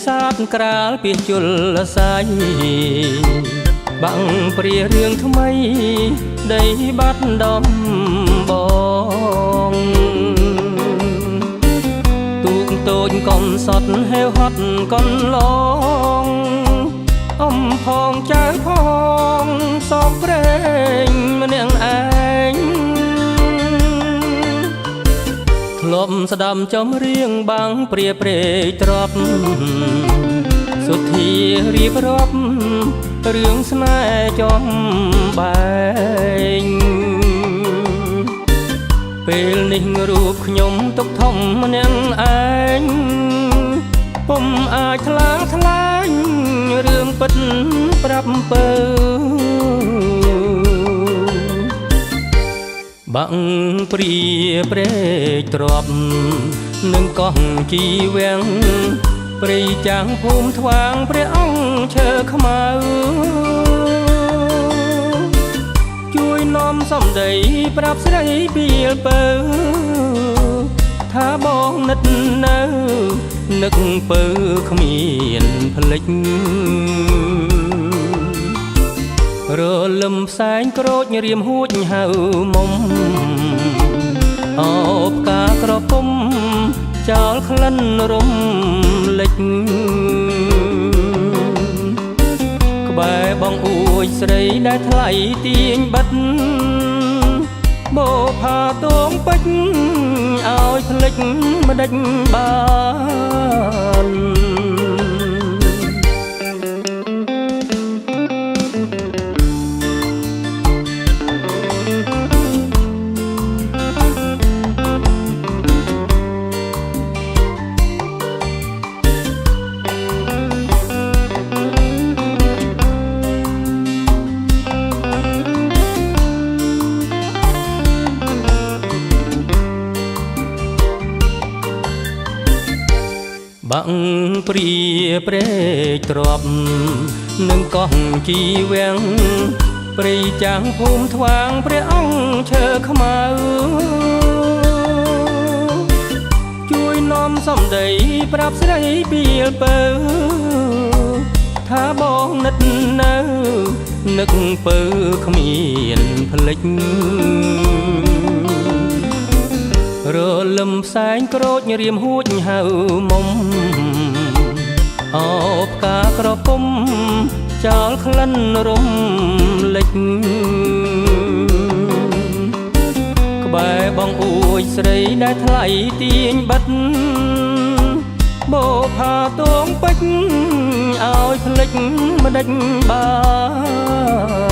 សាទក្រាលពីជលសាយបាំងព្រារឿងថ្មីដីបាត់ដំបងទូកតូចកំសត់ហេវហត់កនឡងអំផងចៅផងសោកព្រេងម្នាក់ឯងធ្លាប់ស្ដាប់ចំរៀងបាំងព្រាព្រែកទ្របសុធារៀបរាប់រឿងស្នេហ៍ចំបែងពេលនេះរូបខ្ញុំទុកធំម្នាក់ឯងពុំអាចថ្លើមថ្លែងរឿងពិតប្រាប់ពើបាំងព្រាព្រែកទ្របនឹងកោះជីវាំងព្រៃចាំងភូមិថ្វាងព្រះអង្គឈើខ្មៅជួយនាំសំដីប្រាប់ស្រីបៀលពើថាបងនិតនៅនឹកពើគ្មានផ្លេចរលឹមផ្សែងក្រូចរៀមហួចហៅមុំអោបកាក្រពុំចោលក្លិនរំលេចក្បែរបងអួយស្រីដែលថ្លៃទាញបិទបោផាតងពេជ្រឲ្យផ្លេចម្ដេចបានបាំងព្រាព្រែកទ្របនឹងកោះជីវាំងព្រៃចាំងភូមិថ្វាងព្រះអង្គឈើខ្មៅជួយនាំសំដីប្រាប់ស្រីបៀលពើថាបងនិតនៅនឹកពើគ្មានផ្លេចរលឹមផ្សែងក្រូចរៀមហួចហៅមុំអោបកាក្រពុំចោលក្លិនរំលេចក្បែរបងអួយស្រីដែលថ្លៃទាញបិទបោផាតងពេជ្រឲ្យផ្លេចម្ដេចបាន